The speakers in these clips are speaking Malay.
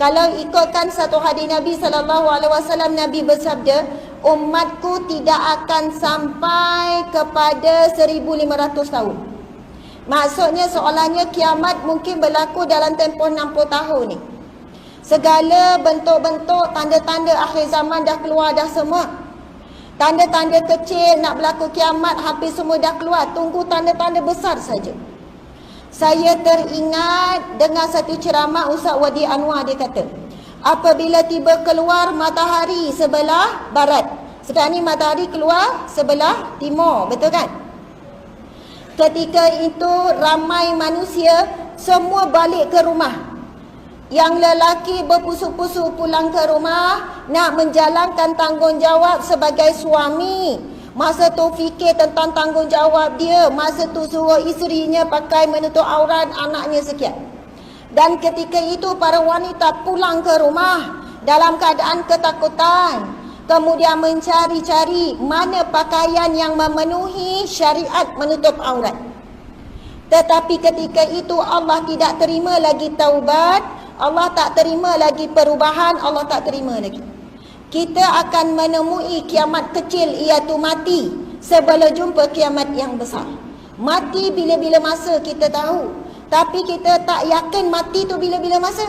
Kalau ikutkan satu hadis Nabi SAW, Nabi bersabda, umatku tidak akan sampai kepada 1500 tahun. Maksudnya seolahnya kiamat mungkin berlaku dalam tempoh 60 tahun ni. Segala bentuk-bentuk tanda-tanda akhir zaman dah keluar dah semua. Tanda-tanda kecil nak berlaku kiamat hampir semua dah keluar. Tunggu tanda-tanda besar saja. Saya teringat dengan satu ceramah Ustaz Wadi Anwar, dia kata, apabila tiba keluar matahari sebelah barat, sekarang ni matahari keluar sebelah timur, betul kan? Ketika itu ramai manusia semua balik ke rumah. Yang lelaki berpusu-pusu pulang ke rumah nak menjalankan tanggungjawab sebagai suami. Masa tu fikir tentang tanggungjawab dia. Masa tu suruh isterinya pakai menutup aurat anaknya sekian. Dan ketika itu para wanita pulang ke rumah dalam keadaan ketakutan. Kemudian mencari-cari mana pakaian yang memenuhi syariat menutup aurat. Tetapi ketika itu Allah tidak terima lagi taubat. Allah tak terima lagi perubahan. Allah tak terima lagi. Kita akan menemui kiamat kecil, iaitu mati, sebelum jumpa kiamat yang besar. Mati bila-bila masa kita tahu, tapi kita tak yakin mati tu bila-bila masa.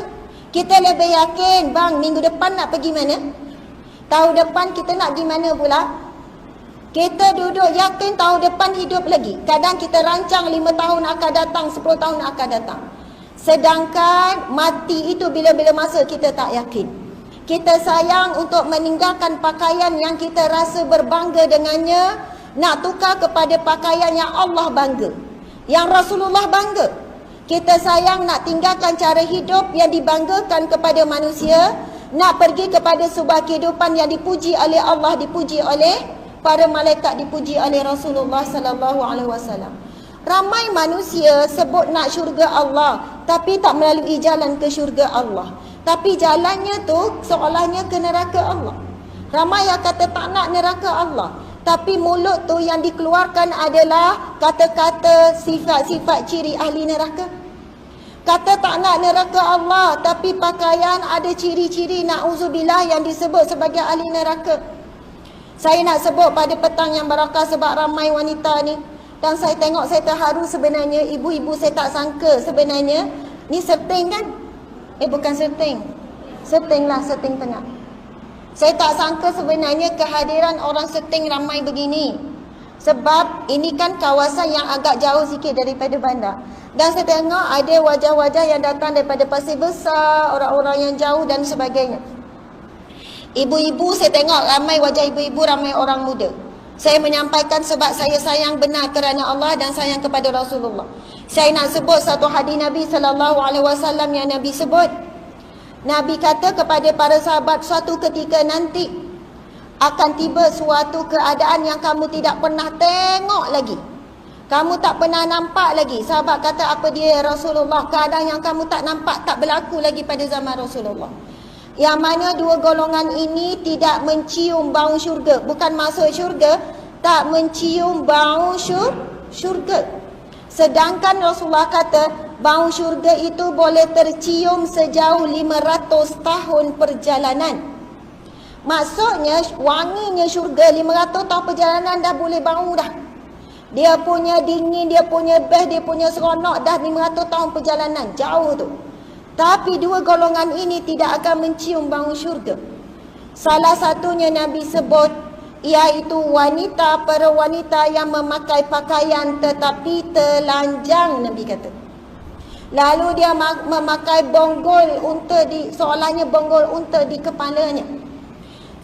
Kita lebih yakin, bang, minggu depan nak pergi mana? Tahun depan kita nak pergi mana pula? Kita duduk yakin tahun depan hidup lagi. Kadang kita rancang 5 tahun akan datang, 10 tahun akan datang. Sedangkan mati itu bila-bila masa kita tak yakin. Kita sayang untuk meninggalkan pakaian yang kita rasa berbangga dengannya, nak tukar kepada pakaian yang Allah bangga, yang Rasulullah bangga. Kita sayang nak tinggalkan cara hidup yang dibanggakan kepada manusia, nak pergi kepada sebuah kehidupan yang dipuji oleh Allah, dipuji oleh para malaikat, dipuji oleh Rasulullah sallallahu alaihi wasallam. Ramai manusia sebut nak syurga Allah, tapi tak melalui jalan ke syurga Allah. Tapi jalannya tu seolahnya ke neraka Allah. Ramai yang kata tak nak neraka Allah, tapi mulut tu yang dikeluarkan adalah kata-kata sifat-sifat ciri ahli neraka. Kata tak nak neraka Allah, tapi pakaian ada ciri-ciri na'udzubillah yang disebut sebagai ahli neraka. Saya nak sebut pada petang yang barakah sebab ramai wanita ni. Dan saya tengok, saya terharu sebenarnya. Ibu-ibu saya tak sangka sebenarnya ni setting kan? Bukan setting. Setting lah, setting tengah. Saya tak sangka sebenarnya kehadiran orang setting ramai begini. Sebab ini kan kawasan yang agak jauh sikit daripada bandar. Dan saya tengok ada wajah-wajah yang datang daripada Pasir Besar, orang-orang yang jauh dan sebagainya. Ibu-ibu, saya tengok ramai wajah ibu-ibu, ramai orang muda. Saya menyampaikan sebab saya sayang benar kerana Allah dan sayang kepada Rasulullah. Saya nak sebut satu hadis Nabi SAW yang Nabi sebut. Nabi kata kepada para sahabat, suatu ketika nanti akan tiba suatu keadaan yang kamu tidak pernah tengok lagi. Kamu tak pernah nampak lagi. Sahabat kata, apa dia Rasulullah? Keadaan yang kamu tak nampak, tak berlaku lagi pada zaman Rasulullah. Yang mana dua golongan ini tidak mencium bau syurga. Bukan masuk syurga, tak mencium bau syurga. Sedangkan Rasulullah kata bau syurga itu boleh tercium sejauh 500 tahun perjalanan. Maksudnya wanginya syurga 500 tahun perjalanan dah boleh bau dah. Dia punya dingin, dia punya best, dia punya seronok dah 500 tahun perjalanan. Jauh tu. Tapi dua golongan ini tidak akan mencium bau syurga. Salah satunya Nabi sebut, iaitu wanita, para wanita yang memakai pakaian tetapi telanjang, Nabi kata. Lalu dia memakai bonggol unta seolahnya bonggol unta di kepalanya.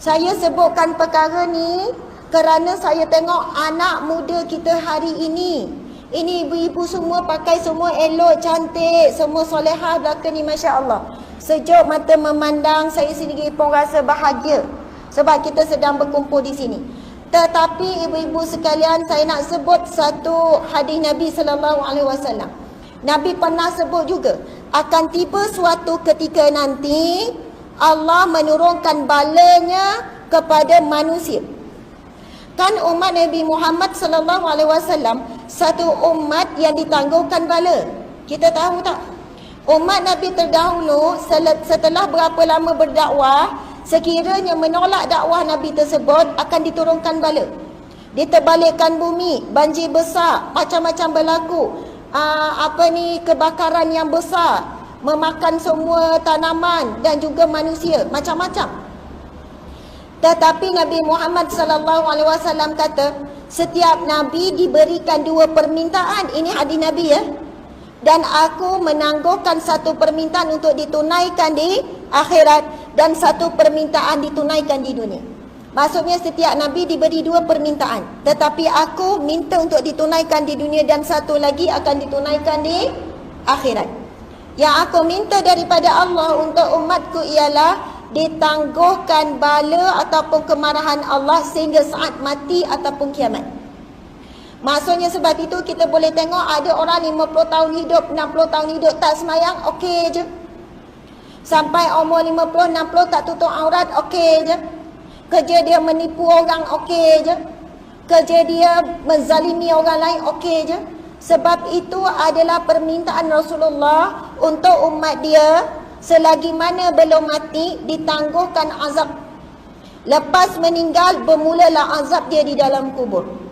Saya sebutkan perkara ni kerana saya tengok anak muda kita hari ini. Ini ibu-ibu semua pakai semua elok, cantik, semua solehah belaka ni, Masya Allah. Sejuk mata memandang, saya sendiri pun rasa bahagia sebab kita sedang berkumpul di sini. Tetapi ibu-ibu sekalian, saya nak sebut satu hadis Nabi SAW. Nabi pernah sebut juga, akan tiba suatu ketika nanti Allah menurunkan balanya kepada manusia. Kan umat Nabi Muhammad SAW satu umat yang ditangguhkan bala. Kita tahu tak? Umat Nabi terdahulu setelah berapa lama berdakwah, sekiranya menolak dakwah Nabi tersebut, akan diturunkan bala. Diterbalikkan bumi, banjir besar, macam-macam berlaku. Kebakaran yang besar, memakan semua tanaman dan juga manusia, macam-macam. Tetapi Nabi Muhammad SAW kata, setiap Nabi diberikan 2 permintaan. Ini hadis Nabi ya. Dan aku menangguhkan satu permintaan untuk ditunaikan di akhirat dan satu permintaan ditunaikan di dunia. Maksudnya setiap Nabi diberi 2 permintaan, tetapi aku minta untuk ditunaikan di dunia dan satu lagi akan ditunaikan di akhirat. Yang aku minta daripada Allah untuk umatku ialah ditangguhkan bala ataupun kemarahan Allah sehingga saat mati ataupun kiamat. Maksudnya sebab itu kita boleh tengok ada orang 50 tahun hidup, 60 tahun hidup tak semayang, okey je. Sampai umur 50, 60 tak tutup aurat, okey je. Kerja dia menipu orang, okey je. Kerja dia menzalimi orang lain, okey je. Sebab itu adalah permintaan Rasulullah untuk umat dia, selagi mana belum mati ditangguhkan azab. Lepas meninggal bermulalah azab dia di dalam kubur.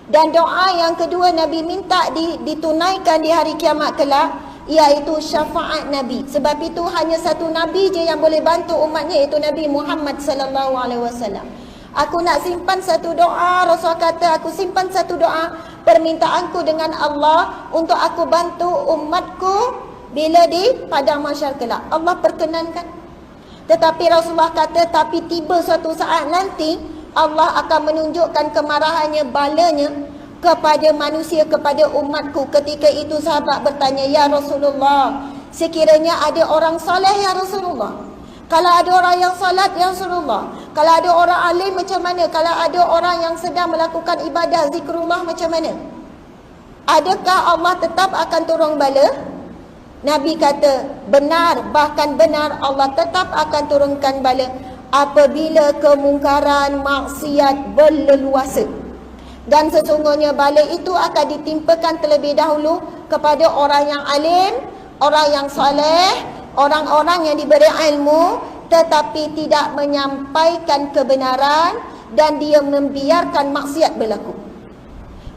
Dan doa yang kedua Nabi minta ditunaikan di hari kiamat kelak, iaitu syafaat Nabi. Sebab itu hanya satu Nabi je yang boleh bantu umatnya, iaitu Nabi Muhammad SAW. Aku nak simpan satu doa, Rasul kata aku simpan satu doa, permintaanku dengan Allah untuk aku bantu umatku bila di padang mahsyar kelak. Allah perkenankan. Tetapi Rasulullah kata, tapi tiba suatu saat nanti Allah akan menunjukkan kemarahannya, balanya kepada manusia, kepada umatku. Ketika itu sahabat bertanya, ya Rasulullah, sekiranya ada orang soleh ya Rasulullah, kalau ada orang yang salat ya Rasulullah, kalau ada orang alim macam mana, kalau ada orang yang sedang melakukan ibadah zikrullah macam mana, adakah Allah tetap akan turun bala? Nabi kata, benar, bahkan benar Allah tetap akan turunkan bala apabila kemungkaran maksiat berleluasa. Dan sesungguhnya bala itu akan ditimpakan terlebih dahulu kepada orang yang alim, orang yang soleh, orang-orang yang diberi ilmu tetapi tidak menyampaikan kebenaran dan dia membiarkan maksiat berlaku.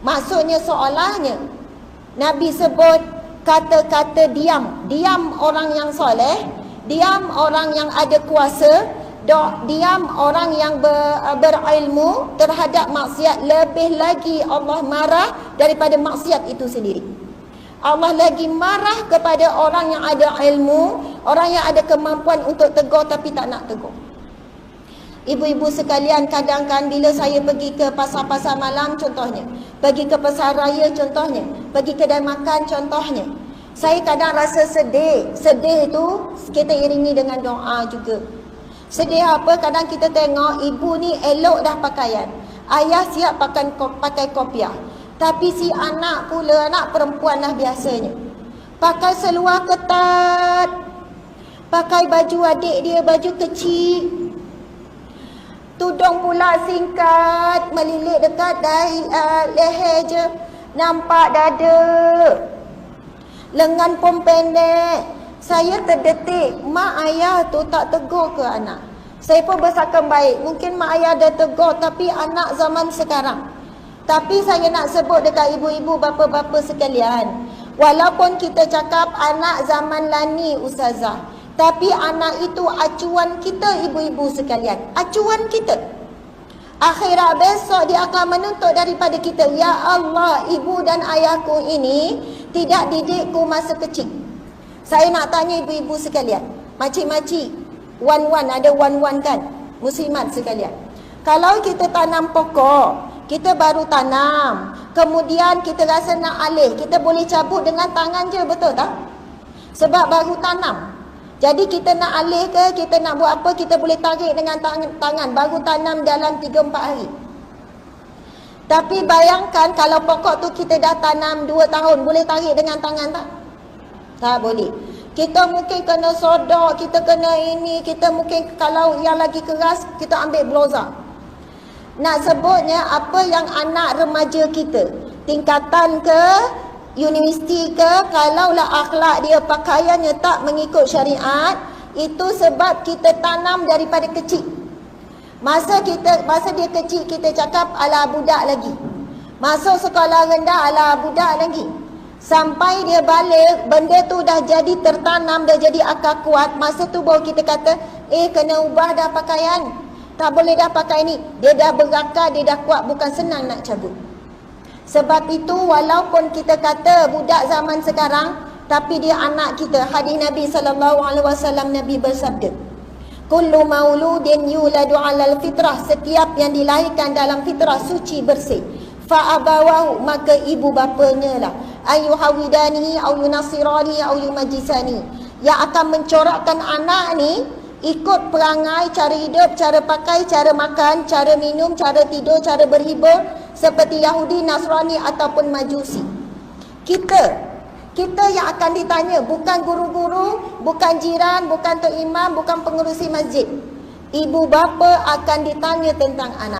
Maksudnya seolahnya Nabi sebut kata-kata diam. Diam orang yang soleh, diam orang yang ada kuasa, diam orang yang berilmu terhadap maksiat. Lebih lagi Allah marah daripada maksiat itu sendiri. Allah lagi marah kepada orang yang ada ilmu, orang yang ada kemampuan untuk tegur tapi tak nak tegur. Ibu-ibu sekalian, kadang-kadang bila saya pergi ke pasar-pasar malam contohnya, pergi ke pasar raya contohnya, pergi kedai makan contohnya, saya kadang rasa sedih. Sedih itu kita iringi dengan doa juga. Sedih apa? Kadang kita tengok ibu ni elok dah pakaian, ayah siap pakai kopiah, tapi si anak pula, anak perempuan lah biasanya, pakai seluar ketat, pakai baju adik dia, baju kecil, tudung pula singkat, melilit dekat leher je, nampak dada, lengan pun pendek. Saya terdetik, mak ayah tu tak tegur ke anak? Saya pun bersangka baik, mungkin mak ayah dah tegur, tapi anak zaman sekarang. Tapi saya nak sebut dekat ibu-ibu, bapa-bapa sekalian, walaupun kita cakap anak zaman lani ustazah, tapi anak itu acuan kita ibu-ibu sekalian, acuan kita. Akhirat besok dia akan menuntut daripada kita, ya Allah, ibu dan ayahku ini tidak didikku masa kecil. Saya nak tanya ibu-ibu sekalian, makcik-makcik, wan-wan, ada wan-wan kan, muslimat sekalian. Kalau kita tanam pokok, kita baru tanam, kemudian kita rasa nak alih, kita boleh cabut dengan tangan je, betul tak? Sebab baru tanam. Jadi kita nak alih ke, kita nak buat apa, kita boleh tarik dengan tangan, baru tanam dalam 3-4 hari. Tapi bayangkan kalau pokok tu kita dah tanam 2 tahun, boleh tarik dengan tangan tak? Tak boleh. Kita mungkin kena sodok, kita kena ini, kita mungkin kalau yang lagi keras, kita ambil blozer. Nak sebutnya apa yang anak remaja kita, tingkatan ke universiti ke, kalaulah akhlak dia, pakaiannya tak mengikut syariat, itu sebab kita tanam daripada kecil. Masa dia kecil kita cakap ala budak lagi. Masuk sekolah rendah ala budak lagi. Sampai dia balik, benda tu dah jadi tertanam, dah jadi akar kuat. Masa tu baru kita kata, kena ubah dah pakaian. Tak boleh dah pakai ni. Dia dah berakar, dia dah kuat, bukan senang nak cabut. Sebab itu walaupun kita kata budak zaman sekarang, tapi dia anak kita. Hadis Nabi SAW, Nabi bersabda, kullu mauludin yuladu alal fitrah, setiap yang dilahirkan dalam fitrah suci bersih. Fa'abawahu, maka ibu bapanya lah, ayuhawidani au yunasirani au yumajisani, yang akan mencorakkan anak ni ikut perangai, cara hidup, cara pakai, cara makan, cara minum, cara tidur, cara berhibur, seperti Yahudi, Nasrani ataupun Majusi. Kita yang akan ditanya, bukan guru-guru, bukan jiran, bukan tok imam, bukan pengerusi masjid. Ibu bapa akan ditanya tentang anak.